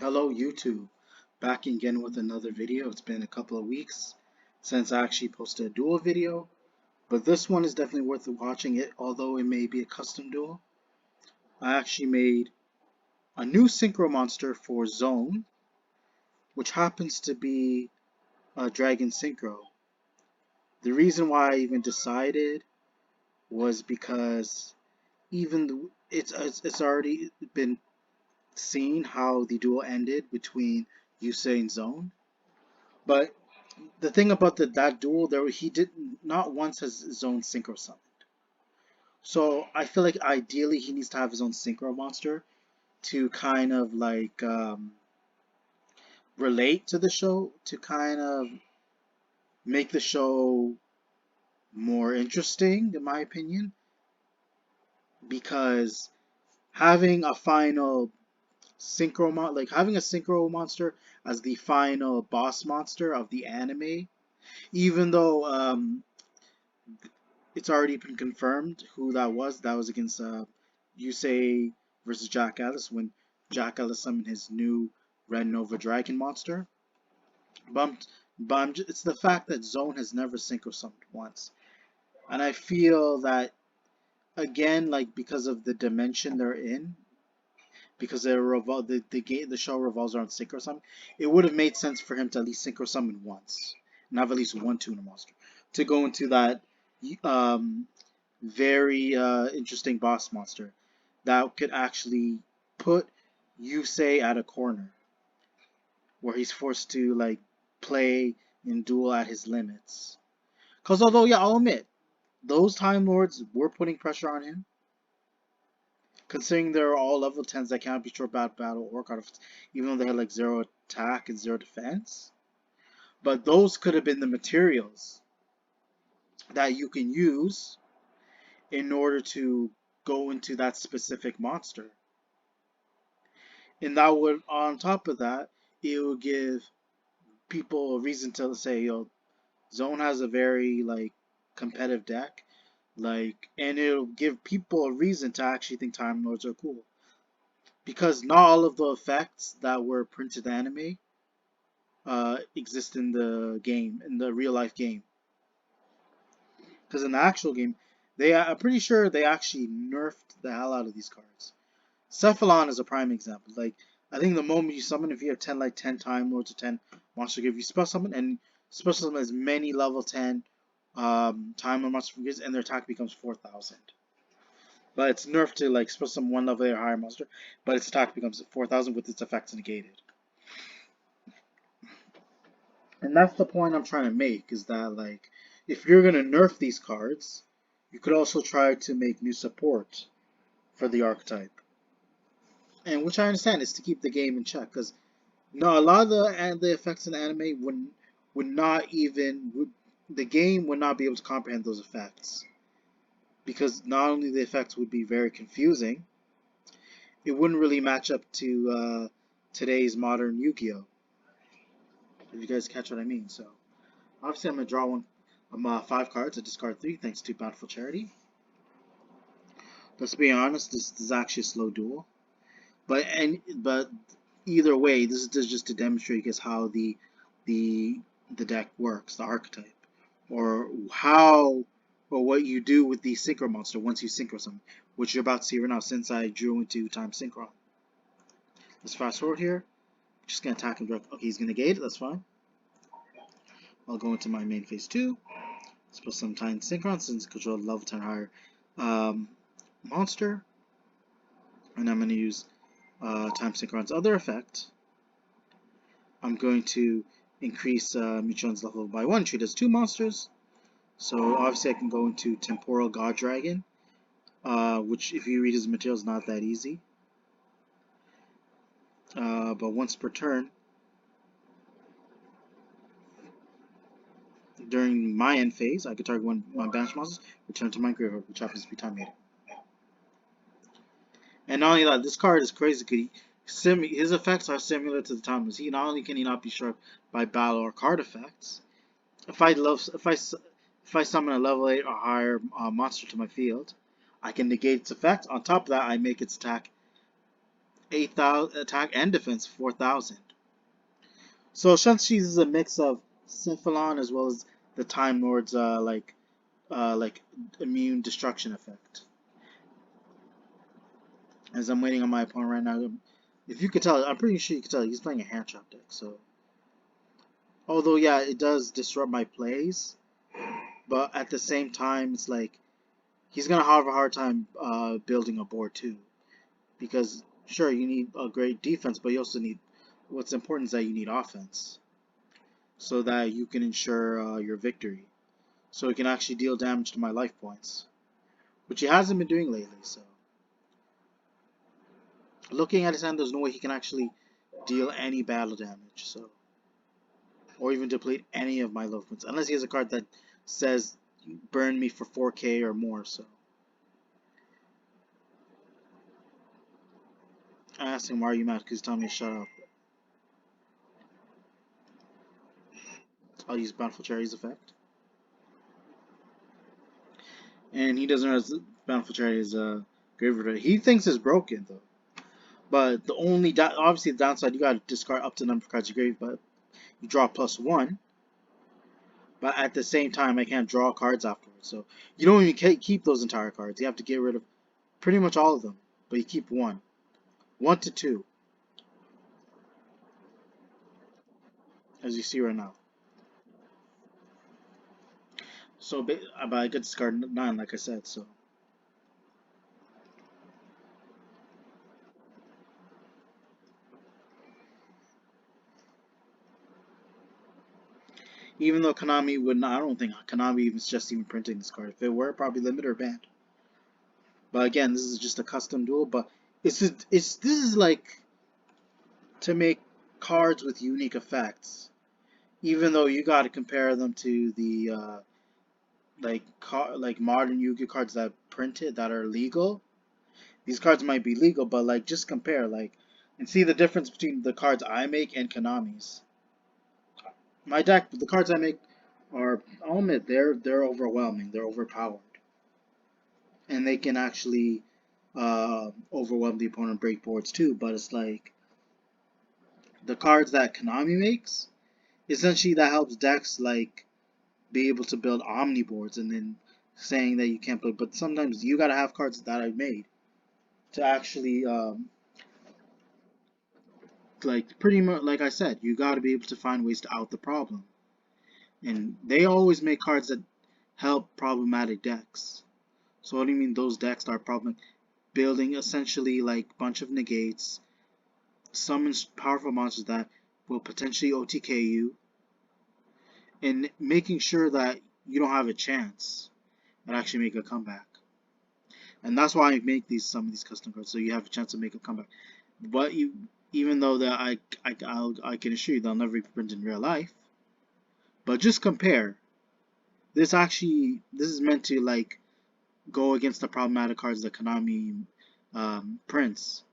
Hello YouTube, back again with another video. It's been a couple of weeks since I actually posted a duel video, but this one is definitely worth watching it, although it may be a custom duel. I actually made a new synchro monster for Zone, which happens to be a Dragon Synchro. The reason why I even decided was because it's already been seen how the duel ended between Yusei and Zone. But the thing about that duel, he did not once has his own synchro summon. So I feel like ideally he needs to have his own synchro monster to kind of like relate to the show, to kind of make the show more interesting, in my opinion. Because having a final having a synchro monster as the final boss monster of the anime, even though it's already been confirmed who that was. That was against Yusei versus Jack Alice when Jack Alice summoned his new Red Nova Dragon monster. It's the fact that Zone has never synchro summoned once, and I feel that again, like because of the dimension they're in, because the show revolves around synchro summon, it would have made sense for him to at least synchro summon once, and have at least one tuna monster to go into that um, very interesting boss monster that could actually put Yusei at a corner where he's forced to like play and duel at his limits. Because although, yeah, I'll admit, those Time Lords were putting pressure on him, considering they're all level 10s that can't be short battle or card effects, even though they had like 0 attack and 0 defense. But those could have been the materials that you can use in order to go into that specific monster. And that would, on top of that, it would give people a reason to say, yo, Zone has a very like competitive deck, and it'll give people a reason to actually think Time Lords are cool, because not all of the effects that were printed anime exist in the game, in the real life game. Because in the actual game, I'm pretty sure they actually nerfed the hell out of these cards. Cephalon is a prime example. Like, I think the moment you summon, if you have 10 Time Lords or 10 Monster Give, you special summon, and special summon as many level 10 Time Lord Monster Gives, and their attack becomes 4,000. But it's nerfed to like special summon one level or higher monster, but its attack becomes 4,000 with its effects negated. And that's the point I'm trying to make, is that like, if you're gonna nerf these cards, you could also try to make new support for the archetype. And which I understand is to keep the game in check, because no, a lot of the effects in the anime would not even the game would not be able to comprehend those effects, because not only the effects would be very confusing, it wouldn't really match up to today's modern Yu-Gi-Oh! If you guys catch what I mean. So obviously I'm gonna draw one. I'm 5 cards. I discard 3 thanks to Bountiful Charity. Let's be honest, this is actually a slow duel. But either way, this is just to demonstrate, I guess, how the deck works, the archetype, or how or what you do with the synchro monster once you synchro summon, which you're about to see right now since I drew into time synchro. Let's fast forward here. Just gonna attack him direct. Okay, he's gonna negate it. That's fine. I'll go into my main phase 2. Let's put some time synchron since I control level 10 higher monster, and I'm gonna use time synchron's other effect. I'm going to increase Micron's level by 1. She does 2 monsters. So obviously I can go into Temporal God Dragon, which if you read his material is not that easy. But once per turn, during my end phase, I could target one banished monsters, return to my graveyard, which happens to be Time Meter. And not only that, this card is crazy because his effects are similar to the Timeless. Not only can he not be struck by battle or card effects, if I summon a level 8 or higher monster to my field, I can negate its effect. On top of that, I make its attack 8,000 attack and defense 4,000. So Shenshi is a mix of Symphalon as well as the Time Lord's like immune destruction effect. As I'm waiting on my opponent right now, if you could tell, I'm pretty sure you could tell he's playing a hand trap deck. So although yeah, it does disrupt my plays, but at the same time, it's like he's gonna have a hard time building a board too. Because sure, you need a great defense, but you also need what's important is that you need offense so that you can ensure your victory. So he can actually deal damage to my life points, which he hasn't been doing lately. So looking at his hand, there's no way he can actually deal any battle damage. So or even deplete any of my love points, unless he has a card that says burn me for 4k or more. So I asked him, why are you mad? Because he's telling me to shut up. I'll use Bountiful Cherry's effect. And he doesn't have Bountiful Cherry's Grave. He thinks it's broken, though. But the only, obviously the downside, you gotta discard up to the number of cards you grave, but you draw +1. But at the same time, I can't draw cards afterwards. So you don't even keep those entire cards. You have to get rid of pretty much all of them. But you keep one. 1 to 2. As you see right now. So, but I get discard 9, like I said, so. Even though Konami would not, I don't think Konami is just even printing this card. If it were, probably limited or banned. But again, this is just a custom duel. But this is like to make cards with unique effects. Even though you got to compare them to the like modern Yu-Gi-Oh cards that printed that are legal. These cards might be legal, but like just compare and see the difference between the cards I make and Konami's. My deck, the cards I make are, I'll admit, they're overwhelming. They're overpowered, and they can actually overwhelm the opponent, break boards too. But it's like the cards that Konami makes, essentially that helps decks like be able to build omni boards, and then saying that you can't play. But sometimes you gotta have cards that I've made to actually like pretty much like I said, you gotta be able to find ways to out the problem. And they always make cards that help problematic decks. So what do you mean those decks are problem? Building essentially like bunch of negates, summons powerful monsters that will potentially OTK you, and making sure that you don't have a chance and actually make a comeback. And that's why I make some of these custom cards, so you have a chance to make a comeback. But even though that I can assure you they'll never be printed in real life. But just compare. This is meant to like go against the problematic cards that Konami prints,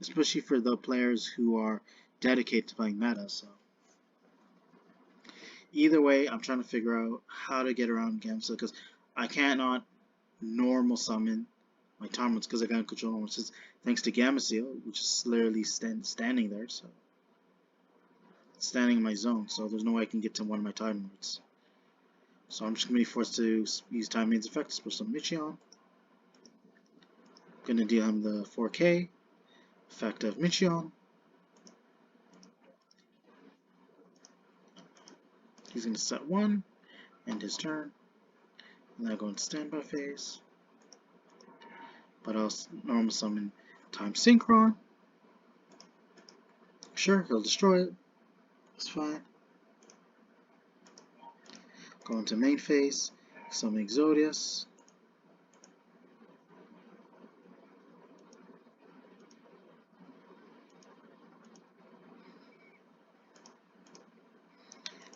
especially for the players who are dedicated to playing meta. So either way, I'm trying to figure out how to get around Gamsa because I cannot normal summon my Tarmons because I got control which is thanks to Gameciel, which is literally standing there, so standing in my zone, so there's no way I can get to one of my Time Lords. So I'm just gonna be forced to use Time Maid's effect to push some Michion. Gonna deal him the 4k effect of Michion. He's gonna set 1, end his turn, and then I go into standby phase. But I'll normal summon Time Synchron. Sure, he'll destroy it. That's fine. Go into main phase, summon Exodius.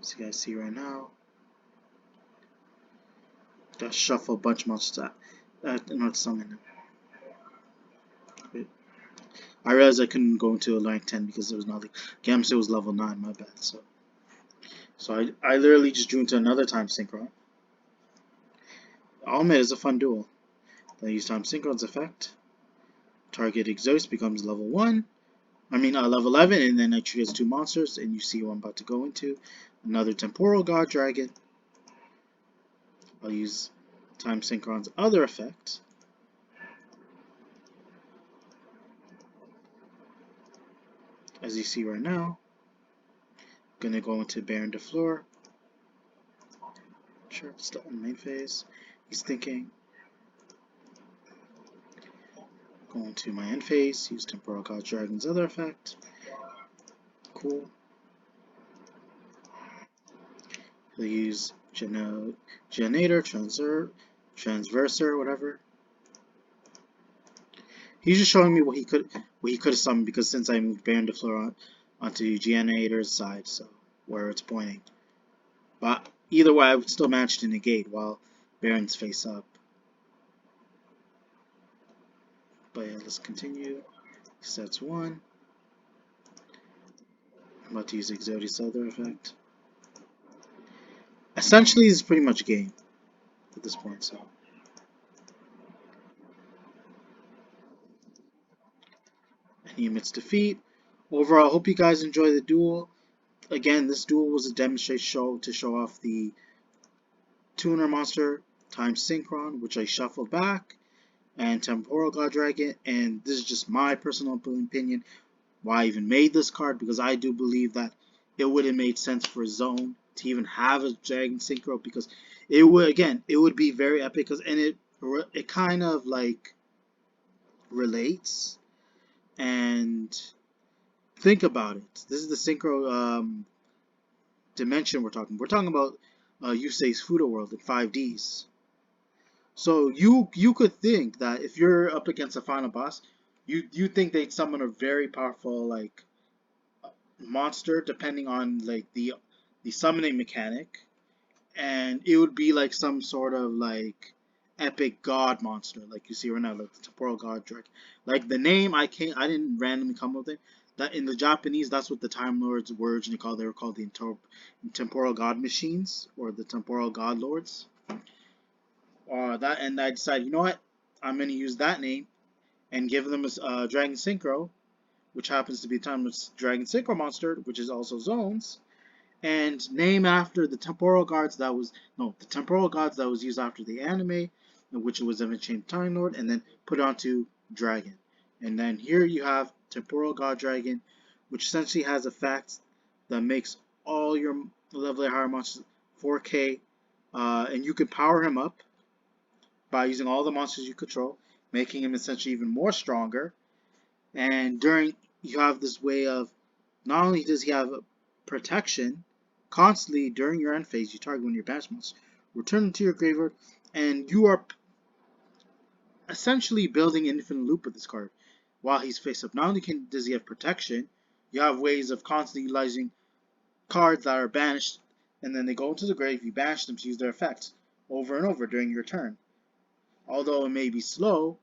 As you guys see right now, just shuffle a bunch of monsters in order to summon them. I realized I couldn't go into a rank 10 because it was not like Gamsa was level 9, my bad. So I literally just drew into another Time Synchron. All admit, it's a fun duel. Then I use Time Synchron's effect Target Exodus becomes level 1. Level 11, and then I triggers 2 monsters, and you see what I'm about to go into. Another Temporal God Dragon. I'll use Time Synchron's other effect. As you see right now, I'm gonna go into Baron de Fleur. Sure, still in the main phase. He's thinking. Go into my end phase, use Temporal God Dragon's other effect. Cool. He'll use Genator, Transverser, whatever. He's just showing me what he could have summoned, because since I moved Baron de Fleur onto Genator's side, so where it's pointing. But either way, I would still manage to negate while Baron's face up. But yeah, let's continue. Sets 1. I'm about to use Exodus' other effect. Essentially, it's pretty much game at this point, so. And he emits defeat. Overall, I hope you guys enjoy the duel. Again, this duel was a demonstration show to show off the Tuner Monster Time Synchron, which I shuffled back, and Temporal God Dragon. And this is just my personal opinion why I even made this card, because I do believe that it would have made sense for Zone to even have a Dragon Synchro, because it would be very epic, and it kind of like relates. And think about it. This is the Synchro dimension we're talking. We're talking about Yusei's Fudo World in 5Ds. So you could think that if you're up against a final boss, you think they'd summon a very powerful like monster, depending on like the summoning mechanic, and it would be like some sort of like epic god monster, like you see right now, like the Temporal God Dragon. Like the name, I didn't randomly come up with it. That in the Japanese, that's what the Time Lords were originally called. They were called the Temporal God Machines, or the Temporal God Lords. And I decided, you know what, I'm gonna use that name and give them a Dragon Synchro, which happens to be Time Lords Dragon Synchro monster, which is also Zones, and name after the temporal gods that was used after the anime, which was eventually Time Lord, and then put onto Dragon. And then here you have Temporal God Dragon, which essentially has effects that makes all your level higher monsters 4K, and you can power him up by using all the monsters you control, making him essentially even more stronger. And you have this way of, not only does he have protection, constantly during your end phase, you target one of your banished monsters, return them to your graveyard, and you are essentially building an infinite loop with this card while he's face up. Not only does he have protection, you have ways of constantly utilizing cards that are banished, and then they go into the grave, you banish them to use their effects over and over during your turn. Although it may be slow,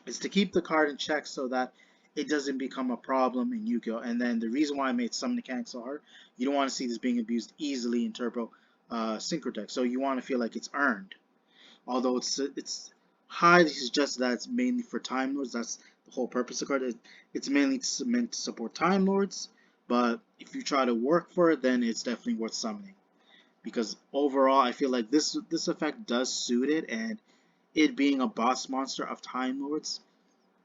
it's to keep the card in check so that it doesn't become a problem in Yu-Gi-Oh! And then the reason why I made some mechanics so hard, you don't want to see this being abused easily in Turbo Synchro deck, so you want to feel like it's earned. Although it's highly suggested that it's mainly for Time Lords. That's the whole purpose of the card. It's mainly meant to support Time Lords, but if you try to work for it, then it's definitely worth summoning. Because overall, I feel like this effect does suit it, and it being a boss monster of Time Lords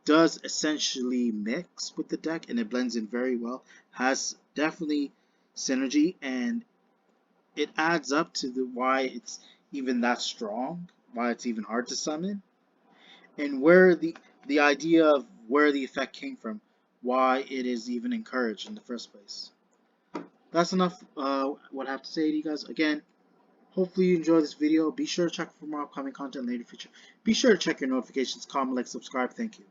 does essentially mix with the deck, and it blends in very well. Has definitely synergy, and it adds up to why it's even that strong, why it's even hard to summon, and where the idea of where the effect came from, why it is even encouraged in the first place. That's enough what I have to say to you guys. Again, hopefully you enjoyed this video. Be sure to check for more upcoming content later future. Be sure to check your notifications, comment, like, subscribe. Thank you.